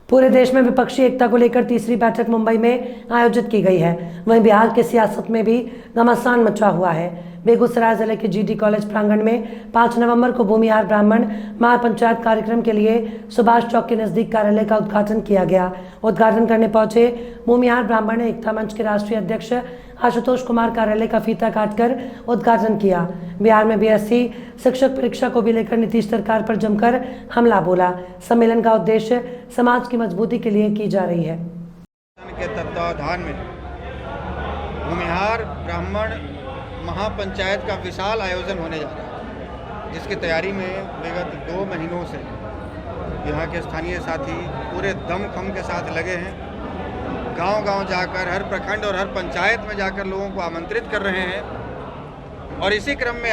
पूरे देश में विपक्षी एकता को लेकर तीसरी बैठक मुंबई में आयोजित की गई है। वहीं बिहार की सियासत में भी घमासान मचा हुआ है। बेगूसराय जिले के जीडी कॉलेज प्रांगण में 5 नवंबर को भूमिहार ब्राह्मण महापंचायत कार्यक्रम के लिए सुभाष चौक के नजदीक कार्यालय का उद्घाटन किया गया। उद्घाटन करने पहुंचे भूमिहार ब्राह्मण एकता मंच के राष्ट्रीय अध्यक्ष आशुतोष कुमार कार्यालय का फीता काटकर उद्घाटन किया। बिहार में बीएससी शिक्षक परीक्षा को भी लेकर नीतीश सरकार पर जमकर हमला बोला। सम्मेलन का उद्देश्य समाज की मजबूती के लिए की जा रही है। के तत्वावधान में भूमिहार ब्राह्मण महापंचायत का विशाल आयोजन होने जा रहा है, जिसकी तैयारी में विगत 2 महीनों से यहाँ के स्थानीय साथी पूरे दमखम के साथ लगे हैं। गांव-गांव जाकर हर प्रखंड और हर पंचायत में जाकर लोगों को आमंत्रित कर रहे हैं। और इसी क्रम में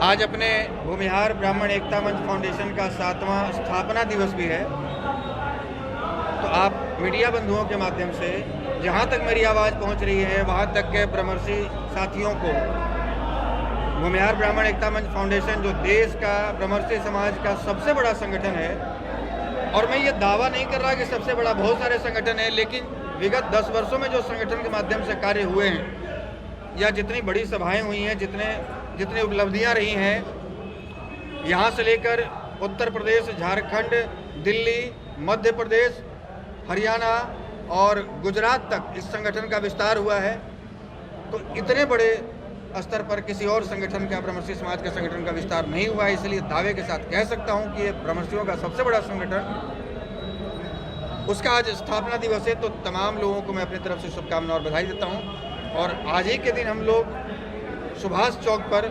आज अपने भूमिहार ब्राह्मण एकता मंच फाउंडेशन का 7वां स्थापना दिवस भी है। तो आप मीडिया बंधुओं के माध्यम से जहाँ तक मेरी आवाज़ पहुँच रही है वहाँ तक के ब्रह्मर्षि साथियों को भूमिहार ब्राह्मण एकता मंच फाउंडेशन, जो देश का ब्रह्मर्षि समाज का सबसे बड़ा संगठन है, और मैं ये दावा नहीं कर रहा कि सबसे बड़ा, बहुत सारे संगठन है, लेकिन विगत 10 वर्षों में जो संगठन के माध्यम से कार्य हुए हैं या जितनी बड़ी सभाएं हुई हैं, जितनी उपलब्धियां रही हैं, यहाँ से लेकर उत्तर प्रदेश, झारखंड, दिल्ली, मध्य प्रदेश, हरियाणा और गुजरात तक इस संगठन का विस्तार हुआ है। तो इतने बड़े स्तर पर किसी और संगठन का, ब्रह्मर्षि समाज के संगठन का विस्तार नहीं हुआ है। इसलिए दावे के साथ कह सकता हूं कि ये ब्रह्मर्षियों का सबसे बड़ा संगठन, उसका आज स्थापना दिवस है। तो तमाम लोगों को मैं अपनी तरफ से शुभकामना और बधाई देता हूं। और आज ही के दिन हम लोग सुभाष चौक पर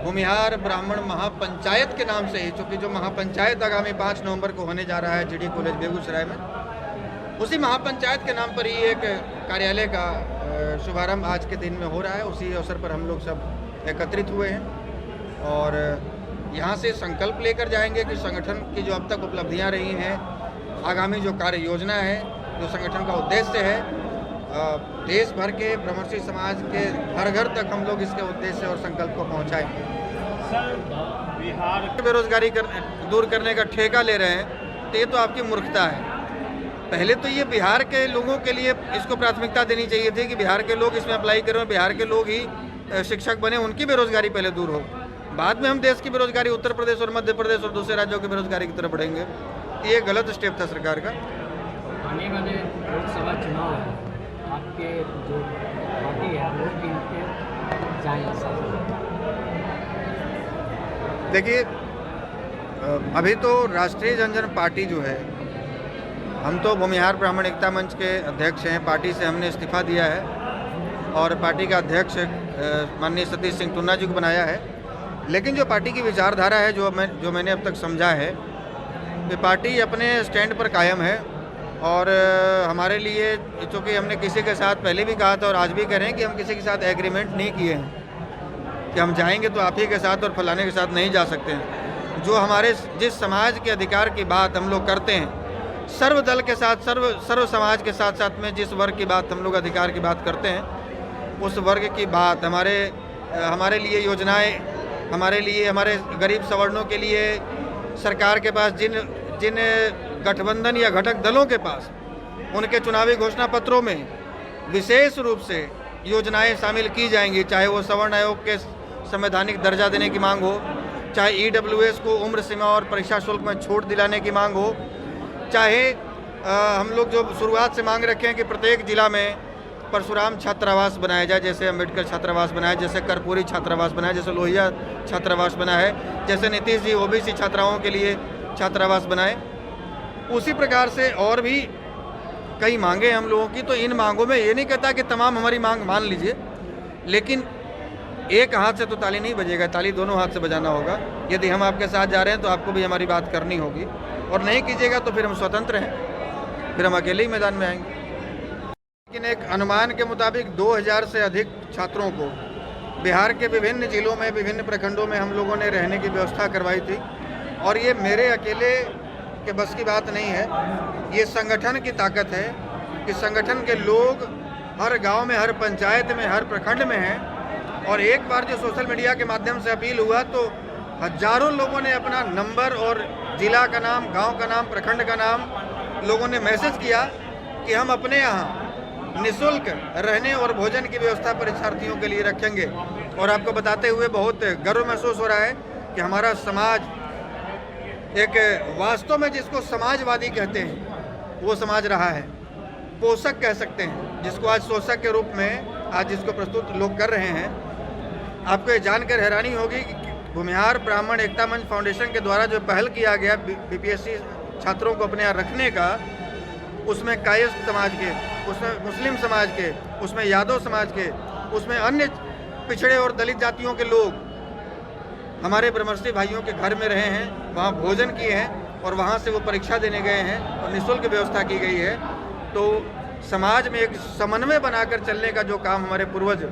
भूमिहार ब्राह्मण महापंचायत के नाम से ही, चूँकि जो महापंचायत आगामी 5 नवंबर को होने जा रहा है जीडी कॉलेज बेगूसराय में, उसी महापंचायत के नाम पर ही एक कार्यालय का शुभारंभ आज के दिन में हो रहा है। उसी अवसर पर हम लोग सब एकत्रित हुए हैं और यहाँ से संकल्प लेकर जाएंगे कि संगठन की जो अब तक उपलब्धियाँ रही हैं, आगामी जो कार्य योजना है, जो संगठन का उद्देश्य है, देश भर के ब्रह्मर्षि समाज के घर घर तक हम लोग इसके उद्देश्य और संकल्प को पहुँचाएंगे। सर, बिहार बेरोजगारी दूर करने का ठेका ले रहे हैं, तो ये तो आपकी मूर्खता है। पहले तो ये बिहार के लोगों के लिए इसको प्राथमिकता देनी चाहिए थी कि बिहार के लोग इसमें अप्लाई करें, बिहार के लोग ही शिक्षक बने, उनकी बेरोजगारी पहले दूर हो। बाद में हम देश की बेरोजगारी, उत्तर प्रदेश और मध्य प्रदेश और दूसरे राज्यों की बेरोजगारी की तरफ बढ़ेंगे। ये गलत स्टेप था सरकार का। आने वाले लोकसभा चुनाव है, आपके जो पार्टी है वो किन पे जाएंगे? देखिए, अभी तो राष्ट्रीय जनजन पार्टी जो है, हम तो भूमिहार ब्राह्मण एकता मंच के अध्यक्ष हैं। पार्टी से हमने इस्तीफा दिया है और पार्टी का अध्यक्ष माननीय सतीश सिंह टुन्ना जी को बनाया है। लेकिन जो पार्टी की विचारधारा है, जो मैंने अब तक समझा है, कि पार्टी अपने स्टैंड पर कायम है। और हमारे लिए, चूँकि हमने किसी के साथ पहले भी कहा था और आज भी कह रहे हैं कि हम किसी के साथ एग्रीमेंट नहीं किए हैं कि हम जाएंगे तो आप ही के साथ और फलाने के साथ नहीं जा सकते हैं। जो हमारे जिस समाज के अधिकार की बात हम लोग करते हैं, सर्वदल के साथ, सर्व समाज के साथ साथ में जिस वर्ग की बात हम लोग अधिकार की बात करते हैं, उस वर्ग की बात, हमारे लिए योजनाएं, हमारे लिए, हमारे गरीब सवर्णों के लिए सरकार के पास जिन गठबंधन या घटक दलों के पास उनके चुनावी घोषणा पत्रों में विशेष रूप से योजनाएं शामिल की जाएंगी, चाहे वो सवर्ण आयोग के संवैधानिक दर्जा देने की मांग हो, चाहे EWS को उम्र सीमा और परीक्षा शुल्क में छूट दिलाने की मांग हो, चाहे हम लोग जो शुरुआत से मांग रखे हैं कि प्रत्येक जिला में परशुराम छात्रावास बनाया जाए, जैसे अम्बेडकर छात्रावास बनाया, जैसे कर्पूरी छात्रावास बनाया, जैसे लोहिया छात्रावास बना है, जैसे नीतीश जी OBC छात्राओं के लिए छात्रावास बनाए, उसी प्रकार से और भी कई मांगे हम लोगों की। तो इन मांगों में ये नहीं कहता कि तमाम हमारी मांग मान लीजिए, लेकिन एक हाथ से तो ताली नहीं बजेगा, ताली दोनों हाथ से बजाना होगा। यदि हम आपके साथ जा रहे हैं तो आपको भी हमारी बात करनी होगी, और नहीं कीजिएगा तो फिर हम स्वतंत्र हैं, फिर हम अकेले ही मैदान में आएंगे। लेकिन एक अनुमान के मुताबिक 2000 से अधिक छात्रों को बिहार के विभिन्न जिलों में, विभिन्न प्रखंडों में हम लोगों ने रहने की व्यवस्था करवाई थी। और ये मेरे अकेले के बस की बात नहीं है, ये संगठन की ताकत है कि संगठन के लोग हर गांव में, हर पंचायत में, हर प्रखंड में हैं। और एक बार जो सोशल मीडिया के माध्यम से अपील हुआ तो हजारों लोगों ने अपना नंबर और जिला का नाम, गांव का नाम, प्रखंड का नाम लोगों ने मैसेज किया कि हम अपने यहाँ निःशुल्क रहने और भोजन की व्यवस्था परीक्षार्थियों के लिए रखेंगे। और आपको बताते हुए बहुत गर्व महसूस हो रहा है कि हमारा समाज एक वास्तव में जिसको समाजवादी कहते हैं वो समाज रहा है, पोषक कह सकते हैं, जिसको आज शोषक के रूप में आज जिसको प्रस्तुत लोग कर रहे हैं। आपको ये जानकर हैरानी होगी कि भूमिहार ब्राह्मण एकता मंच फाउंडेशन के द्वारा जो पहल किया गया बीपीएससी छात्रों को अपने यहाँ रखने का, उसमें कायस्थ समाज के, उसमें मुस्लिम समाज के, उसमें यादव समाज के, उसमें अन्य पिछड़े और दलित जातियों के लोग हमारे ब्रह्मर्षि भाइयों के घर में रहे हैं, वहाँ भोजन किए हैं और वहाँ से वो परीक्षा देने गए हैं और निःशुल्क व्यवस्था की गई है। तो समाज में एक समन्वय बनाकर चलने का जो काम हमारे पूर्वज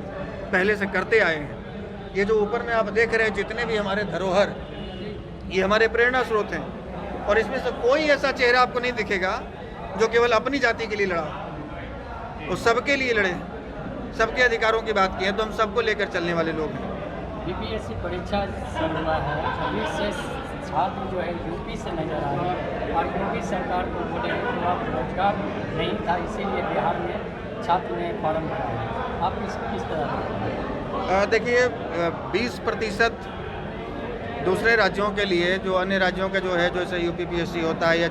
पहले से करते आए हैं, ये जो ऊपर में आप देख रहे हैं जितने भी हमारे धरोहर, ये हमारे प्रेरणा स्रोत हैं। और इसमें से कोई ऐसा चेहरा आपको नहीं दिखेगा जो केवल अपनी जाति के लिए लड़ा, वो सबके लिए लड़े, सबके अधिकारों की बात की है। तो हम सबको लेकर चलने वाले लोग हैं। बीपीएससी परीक्षा शुरू हुआ है, अभी से छात्र जो है यूपी से नजर आ रहे हैं और यूपी सरकार को बोले तो आप रोजगार नहीं था, इसीलिए बिहार में छात्र ने फॉर्म भरा है। आप इसको किस तरह देखिए 20% दूसरे राज्यों के लिए, जो अन्य राज्यों के जो है, जैसे यूपी पीएससी होता है या